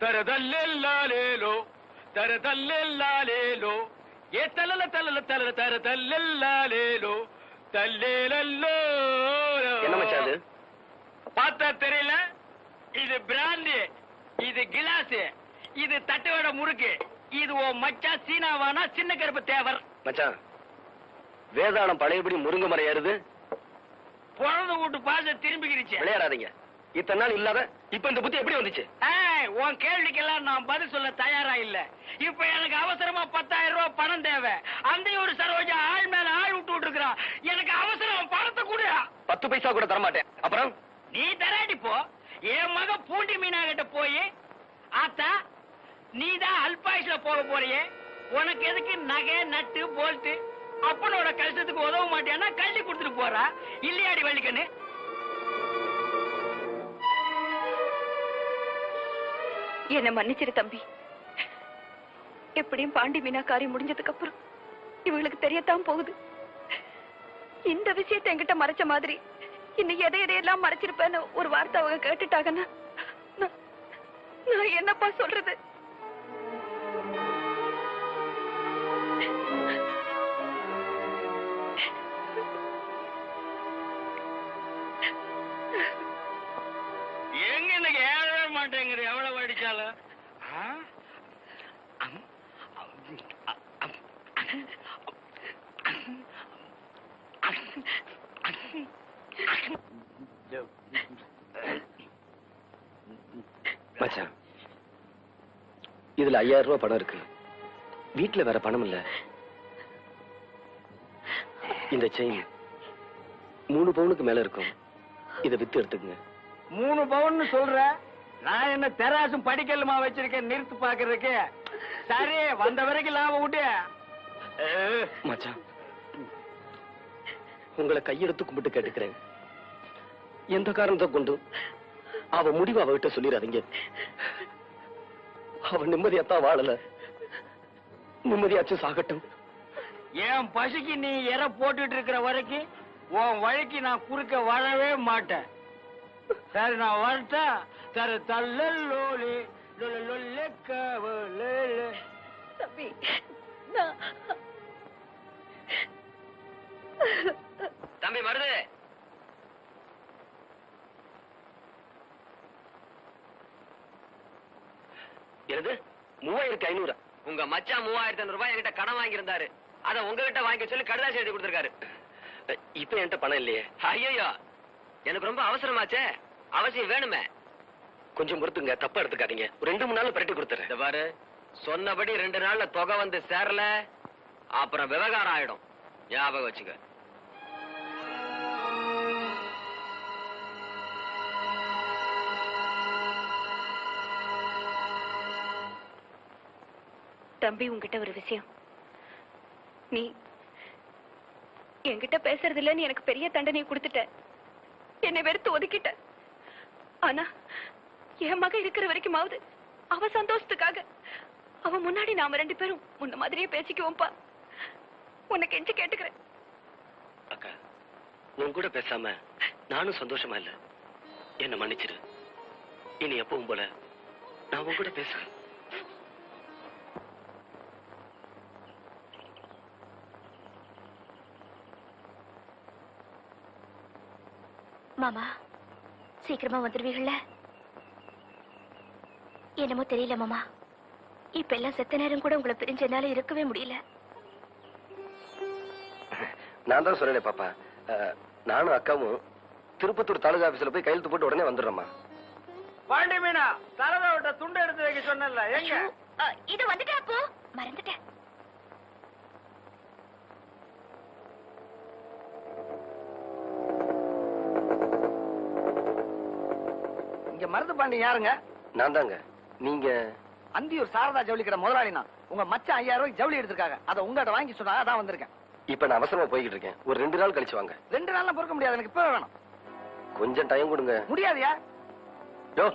தரதல்லேலோ தரதல்லேலோ ஏ தலல தலல தலல தரதல்லேலோ தல்லேலோ. என்ன மச்சான் அது? பார்த்தா தெரியல? இது பிராண்டி, இது கிளாஸ், இது தட்டுவட முறுக்கு. இது ஓ மச்சான் சீனாவானா சின்ன கருப்பு தேவர். மச்சான் வேதாளம் பழையபடி முருங்க மரம் ஏறுது. பிறந்த வீட்டு பாச திரும்பிக்கிடுச்சு. விளையாடாதீங்க. இத்தனை நாள் இல்லாத இப்ப இந்த புத்தி எப்படி வந்துச்சு? உன் கேள்விக்கெல்லாம் நான் பதில் சொல்ல தயாரா இல்ல. இப்ப எனக்கு அவசரமா 10,000 ரூபாய் பணம் தேவை. அந்த ஒரு சரோஜா ஆள் மேல ஆள் விட்டு இருக்கிறான். எனக்கு அவசரம், பணத்தை கூட 10 பைசா கூட தரமாட்டேன். அப்புறம் நீ தராடி போ. என் மக பூண்டி மீனா கிட்ட போய், ஆத்தா நீதான் அல்பாயுஷ்ல போக போறியே, உனக்கு எதுக்கு நகை நட்டு போல்ட்டு, அப்பனோட கஷ்டத்துக்கு உதவ மாட்டேன்னா கல்வி கொடுத்துட்டு போறா இல்லையாடி வள்ளிக்கண்ணு? என்ன மன்னிச்சிரு தம்பி. எப்படியும் பாண்டி மீனா காரியம் முடிஞ்சதுக்கு அப்புறம் இவங்களுக்கு தெரியத்தான் போகுது. இந்த விஷயத்தை என்கிட்ட மறைச்ச மாதிரி இன்னும் எதையெல்லாம் மறைச்சிருப்பேன்னு ஒரு வார்த்தை அவங்க கேட்டுட்டாங்கன்னா நான் என்னப்பா சொல்றது? எங்க எனக்கு ஏறவே மாட்டேங்கிற எவ்வளவு அடிச்சாலும். மச்சான் இதுல 5000 ரூபாய் பணம் இருக்கு. வீட்டுல வேற பணம் இல்ல. இந்த செயின் 3 பவுனுக்கு மேல இருக்கும். இதை வித்து எடுத்துக்குங்க. 3 பவுன் சொல்ற? நான் என்ன தெராசும் படிக்கலுமா வச்சிருக்கேன் நிறுத்து பாக்குறதுக்கு? சரி, வந்த வரைக்கும் லாபம் விட்டு. மச்சான் உங்களை கையெடுத்து கும்பிட்டு கேட்டுக்கிறேன். எந்த காரணத்தை கொண்டு அவ முடிவு அவகிட்ட சொல்லிடாதீங்க. அவ நிம்மதியாத்தான் வாழல. நிம்மதியாச்சும் சாகட்டும். என் பசிக்கு நீ எற போட்டுட்டு இருக்கிற வரைக்கும் உன் வழிக்கு நான் குறுக்க வரவே மாட்டேன். சரி, நான் வரட்டா? சரி, தள்ளி தம்பி தம்பி மருது, எனது 3500. உங்க மச்சான் 3500 ரூபாய் என்கிட்ட கடன் வாங்கியிருந்தாரு. அத உங்ககிட்ட வாங்கி சொல்லி கடிதாசி எழுதி கொடுத்திருக்காரு. இப்ப என்கிட்ட பணம் இல்லையே. ஐயோ, எனக்கு ரொம்ப அவசரமாச்சே. அவசியம் வேணுமே. கொஞ்சம் பொறுத்துங்க, தப்பா எடுத்துக்காதீங்க. ஒரு 2-3 நாள்ல பரட்டி கொடுத்துறேன். இந்த பாரு, சொன்னபடி 2 நாள்ல தொகை வந்து சேரல, அப்புறம் விவகாரம் ஆயிடும். ஞாபகம் வச்சுக்க. தம்பி, உங்ககிட்ட ஒரு விஷயம். நீ என்கிட்ட பேசுறது இல்லன்னு எனக்கு பெரிய தண்டனையை கொடுத்துட்ட. என்னை வெறுத்து ஒதுக்கிட்ட. ஆனா என் மக இருக்கிற வரைக்குமாவது அவ சந்தோஷத்துக்காக அவ முன்னாடி நாம 2 பேரும் முன்ன மாதிரியே பேசிக்குவோம்ப்பா. உன்னை கெஞ்சி கேட்டுக்கிறேன். அக்கா, உன் கூட பேசாம நானும் சந்தோஷமா இல்ல. என்ன மன்னிச்சிரு. இனி எப்பவும் போல நான் உன் கூட பேசுறேன். மாமா, சீக்கிரமா வந்துருவீங்கல்ல? என்னமோ தெரியல மாமா, இப்ப எல்லாம் செத்த நேரம் கூட உங்களை பிரிஞ்சனால இருக்கவே முடியல. நான் தான் சொல்லல பாப்பா. நானும் அக்காவும் திருப்பத்தூர் தாலுகா ஆபீஸ்ல போய் கையெழுத்து போட்டு உடனே வந்துடுறோமா. பாண்டி மீனா, தலதா விட்ட துண்டு எடுத்து வைக்க சொன்னல, எங்க? இது வந்துட்டா அப்போ மறந்துட்டேன். இங்க மருது பாண்டி யாருங்க? நான் தாங்க. நீங்க? அந்தியூர் சாரதா ஜவுளி கடை முதலாளினா. உங்க மச்சான் 5000 ரூபாய்க்கு ஜவுளி எடுத்திருக்காங்க. அதை உங்ககிட்ட வாங்கி சொன்னா அதான் வந்திருக்கேன். இப்ப நான் அவசரமா போய்கிட்டு இருக்கேன். ஒரு 2 நாள் கழிச்சு வாங்க. 2 நாள்ல பொறுக்க முடியாது, எனக்கு இப்ப வேணும். கொஞ்சம் டைம் கொடுங்க. முடியாதியா? யோ,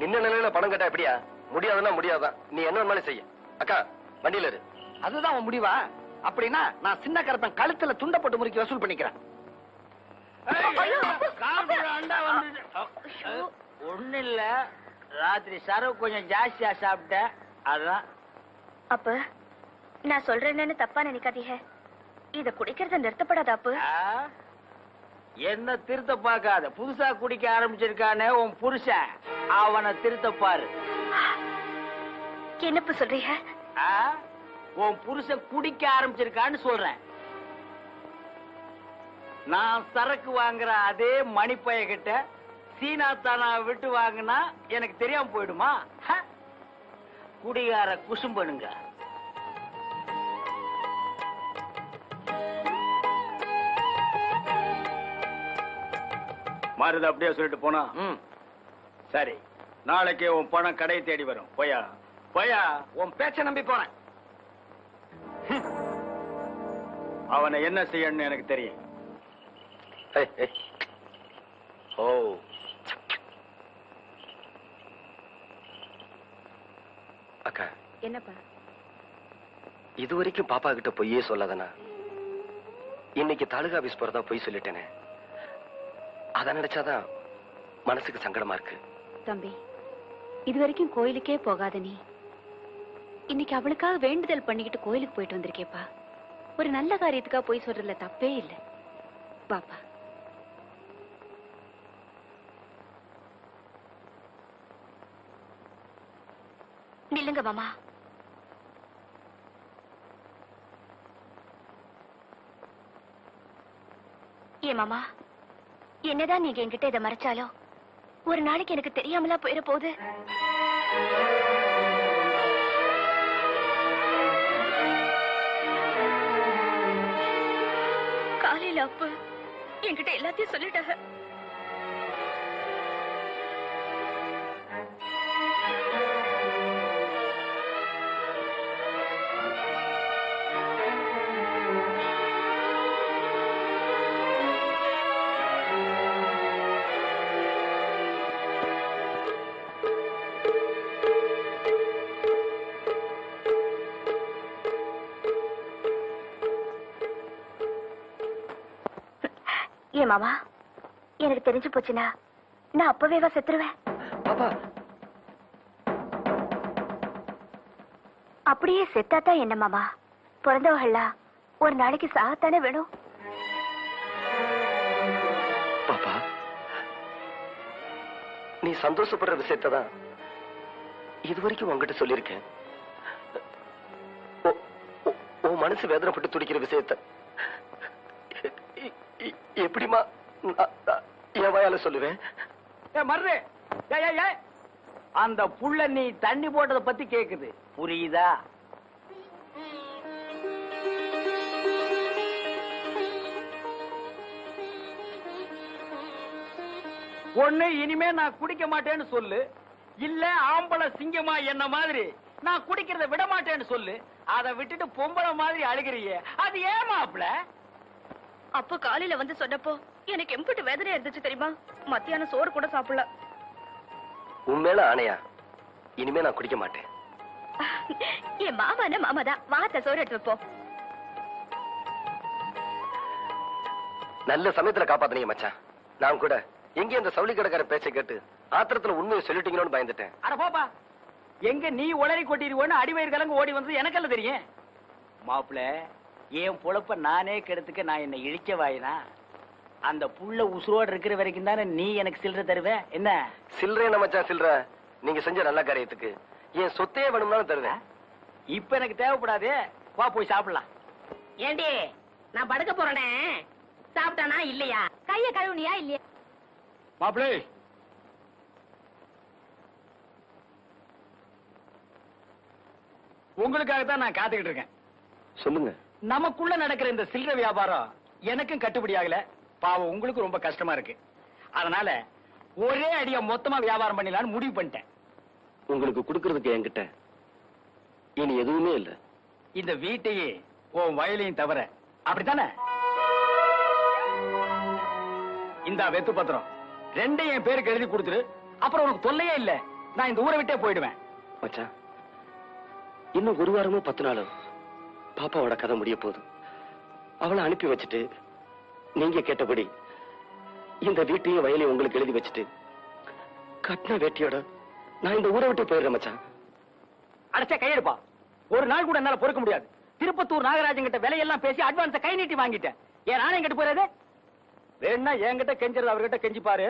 நின்ன நிலையில பணம் கேட்டா எப்படியா? முடியாதுன்னா முடியாதான். நீ என்ன வேணாலும் செய்ய. அக்கா, வண்டியில இரு. அதுதான் உன் முடிவா? அப்படின்னா நான் சின்ன கருப்பன் கழுத்துல துண்ட போட்டு முறுக்கி வசூல் பண்ணிக்கிறேன். ஒண்ணு இல்ல, ராத்திரி சரவு கொஞ்சம் ஜாஸ்தியா சாப்பிட்டேன், அதான். அப்ப நான் சொல்றேன்னு தப்பா நினைக்காதீங்க. இத குடிக்கிறத நிறுத்தப்படாதா அப்பு? என்ன திருத்த பார்க்காத, புதுசா குடிக்க ஆரம்பிச்சிருக்கானே உன் புருஷன், அவனை திருத்த பாரு. என்னப்பு சொல்றீங்க? உன் புருஷன் குடிக்க ஆரம்பிச்சிருக்கான்னு சொல்றேன். நான் சரக்கு வாங்குற அதே மணிப்பைய கிட்ட சீனாத்தானா விட்டு வாங்கினா எனக்கு தெரியாம போயிடுமா? குடிகார குசும்பனுங்க. மாறுது அப்படியே சொல்லிட்டு போனா சரி. நாளைக்கு உன் பணம் கடையை தேடி வரும். போயா போயா. உன் பேச்ச நம்பி போனேன். அவனை என்ன செய்யணும்னு எனக்கு தெரியும். ஓ, அக்கா, என்னப்பா? இதுவரைக்கும் பாப்பா கிட்ட பொய்யே சொல்லாதனா இன்னைக்கு தாலுகா ஆபீஸ் போறதா பொய் சொல்லிட்டேனே. அத நினைச்சாதான் மனசுக்கு சங்கடமா இருக்கு. தம்பி, இது வரைக்கும் கோயிலுக்கே போகாத நீ இன்னைக்கு அவளுக்காக வேண்டுதல் பண்ணிக்கிட்டு கோயிலுக்கு போயிட்டு வந்திருக்கேப்பா. ஒரு நல்ல காரியத்துக்காக போய் சொல்றதுல தப்பே இல்லை. பாப்பா, நில்லுங்க மாமா. ஏ மாமா, என்னதான் நீங்க என்கிட்ட இதை மறைச்சாலும் ஒரு நாளைக்கு எனக்கு தெரியாமலா போயிட போகுது. காலையில அப்பு என்கிட்ட எல்லாத்தையும் சொல்லிட்டாங்க. ஏ மாமா, எனக்கு தெரிஞ்சு போச்சுன்னா நான் அப்பவேவா செத்துருவேன். பாப்பா, அப்படியே செத்தாதான் என்ன மாமா? பிறந்தவர்களா ஒரு நாளைக்கு சாகத்தானே வேணும். பாப்பா, நீ சந்தோஷப்படுற விஷயத்தான் இதுவரைக்கும் உங்ககிட்ட சொல்லியிருக்கேன். உன் மனசு வேதனைப்பட்டு துடிக்கிற விஷயத்த எப்படிமா என் வாயால சொல்லுவேன்? மர்ரு, அந்த புள்ள நீ தண்ணி போட்டத பத்தி கேக்குது, புரியுதா? ஒண்ணு இனிமே நான் குடிக்க மாட்டேன்னு சொல்லு, இல்ல ஆம்பளை சிங்கமா என்ன மாதிரி நான் குடிக்கிறத விட மாட்டேன்னு சொல்லு. அதை விட்டுட்டு பொம்பளை மாதிரி அழுகிறியே, அது ஏமாப்ல? அப்ப காலையில வந்து சொன்னப்போ எனக்கு எம்பிட்டு வேதனையா இருந்துச்சு தெரியுமா? மத்தியானம் சோறு கூட சாப்பிடல. உண்மையில ஆணையா, இனிமே நான் குடிக்க மாட்டேன். என் மாமானா மாமாதான். வாத்த சோறு எடுத்து வைப்போம். நல்ல சமயத்துல காப்பாத்தனீங்க மச்சான். நான் கூட எங்க இந்த சவுளி கடைக்கார பேச்சை கேட்டு ஆத்திரத்துல உண்மையை சொல்லிட்டீங்களோன்னு பயந்துட்டேன். அட போப்பா, எங்க நீ உளறி கொட்டிடுவோன்னு அடிவயிறு கலங்க ஓடி வந்தது எனக்கெல்லாம் தெரியும். மாப்பிள, என் பொழப்ப நானே கெடுத்துக்க நான் என்ன இழிச்ச வாயினா? அந்த புள்ள உசுரோடு இருக்கிற வரைக்கும் தானே நீ எனக்கு சில்லறை தருவேன். என்ன சில்லறை என்ன மச்சான் சில்லறை? நீங்க செஞ்ச நல்ல காரியத்துக்கு என் சொத்தையே வேணும்னாலும் தருவேன். இப்ப எனக்கு தேவைப்படாது, வா போய் சாப்பிடலாம். ஏண்டி, நான் படுக்க போறேனே, சாப்பிட்டானா இல்லையா? கைய கழுவுனியா இல்லையா? மாப்பிளே, உங்களுக்காக தான் நான் காத்துக்கிட்டு இருக்கேன். சொல்லுங்க. நமக்குள்ள நடக்கிற இந்த சில்லறை வியாபாரம் எனக்கும் கட்டுப்படி ஆகல. பாவம், உங்களுக்கு ரொம்ப கஷ்டமா இருக்கு. அதனால ஒரே அடியா மொத்தமா வியாபாரம் பண்ணிடலாம்னு முடிவு பண்ணிட்டேன். உங்களுக்கு கொடுக்கறதுக்கு என்கிட்ட இனி எதுவுமே இல்ல. இந்த வீட்டையே உன் வயலையும் தவிர, அப்படித்தானே? இந்த வெத்து பத்திரம் ரெண்டையும் என் பேருக்கு எழுதி கொடுத்துரு. அப்புறம் உனக்கு தொல்லையே இல்ல, நான் இந்த ஊரை விட்டே போயிடுவேன். மச்சான், இன்னும் ஒரு வாரமோ 10 நாளோ பாப்பாவோட கதை முடிய போகுது. அவளை அனுப்பி வச்சுட்டு நீங்க கேட்டபடி இந்த வீட்டையும் வயலையும் உங்களுக்கு எழுதி வச்சுட்டு கட்டின வேட்டியோட நான் இந்த ஊரை விட்டு போயிடுறேன் மச்சான். அடைச்சா கையெடுப்பா. ஒரு நாள் கூட என்னால பொறுக்க முடியாது. திருப்பத்தூர் நாகராஜன் கிட்ட விலையெல்லாம் பேசி அட்வான்ஸ கை நீட்டி வாங்கிட்டேன். ஏன் நானே எங்கிட்ட போறது? வேணா என்கிட்ட கெஞ்சறது அவர்கிட்ட கெஞ்சிப்பாரு.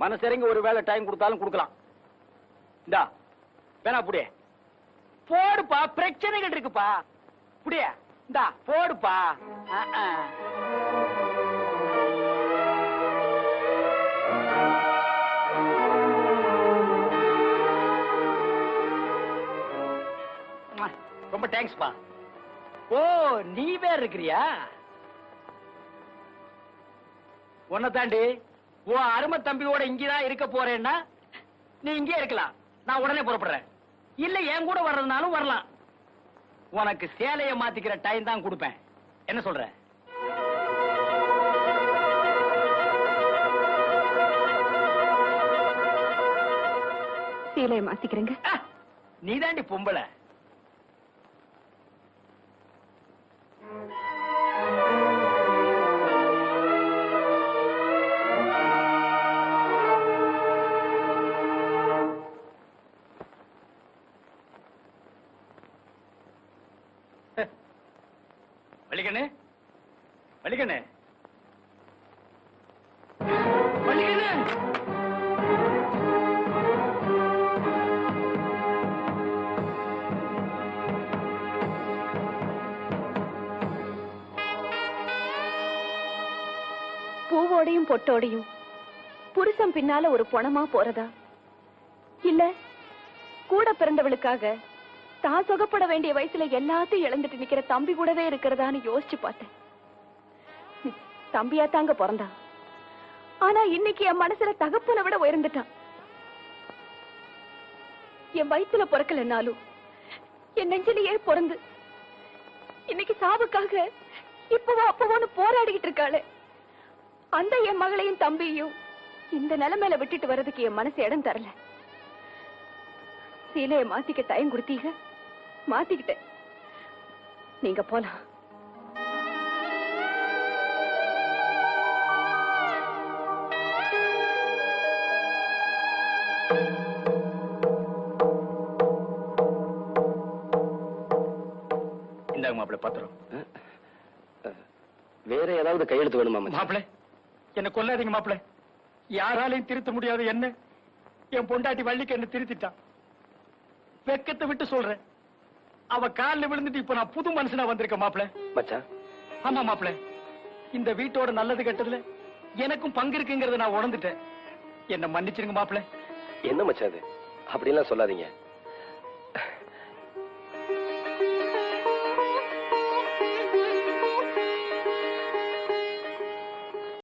மனசிறங்கி ஒரு வேளை டைம் கொடுத்தாலும் கொடுக்கலாம். இந்தா வேணா புடியே போடுப்பா, பிரச்சனைகள் இருக்குப்பா. புடியே இந்தா போடுப்பா. ரொம்ப தேங்க்ஸ்பா. ஓ நீ வேற இருக்கிறியா? உன்னை தாண்டி உன் அருமை தம்பியோட இங்கதான் இருக்க போறேன்னா நீ இங்கே இருக்கலாம். நான் உடனே புறப்படுறேன். இல்ல என் கூட வர்றதுனாலும் வரலாம். உனக்கு சேலைய மாத்திக்கிற டைம் தான் கொடுப்பேன். என்ன சொல்ற? சேலையை மாத்திக்கிறேங்க. நீ தாண்டி பொம்பளை. வலிக்கண்ணு வலிக்கண்ணு வலிக்கண்ணு. பூவோடையும் பொட்டோடையும் புருஷன் பின்னால ஒரு பொணமா போறதா, இல்ல கூட பிறந்தவளுக்காக தான் சொகப்பட வேண்டிய வயசுல எல்லாத்தையும் இழந்துட்டு நிக்கிற தம்பி கூடவே இருக்கிறதான்னு யோசிச்சு பார்த்தேன். தம்பியா தாங்க பிறந்தான். ஆனா இன்னைக்கு என் மனசுல தகப்பனை விட உயர்ந்துட்டான். என் வயிற்றுல பிறக்கலனாலும் என் நெஞ்சிலேயே பிறந்து இன்னைக்கு சாவுக்காக இப்பவோ அப்பவோன்னு போராடிக்கிட்டு இருக்காளே, அந்த என் மகளையும் தம்பியையும் இந்த நிலைமையில விட்டுட்டு வர்றதுக்கு என் மனசு இடம் தரல. சீலையை மாத்திக்க டைம் கொடுத்தீங்க, மாத்திக்கிட்டேன். நீங்க போலாம். இந்தாங்க மாப்பிள்ள பத்திரம். வேற ஏதாவது கையெழுத்து வேணுமா மச்சான்? மாப்பிள்ள என்ன கொல்லாதீங்க மாப்பிள்ள. யாராலையும் திருத்த முடியாது என்ன என் பொண்டாட்டி வள்ளிக்கு என்ன திருத்திட்டான். வெக்கத்தை விட்டு சொல்றேன். அவ காலில் விழுந்துட்டு இப்ப நான் புது மனுஷனா வந்திருக்க மாப்பிள்ள. மச்சான், ஆமா மாப்பிள்ள, இந்த வீட்டோட நல்லது கெட்டதுல எனக்கும் பங்கு இருக்குங்கறத நான் உணர்ந்துட்டேன். என்ன மன்னிச்சிருங்க மாப்பிள்ள. என்ன மச்சான் அது? அப்படிலாம் சொல்லாதீங்க.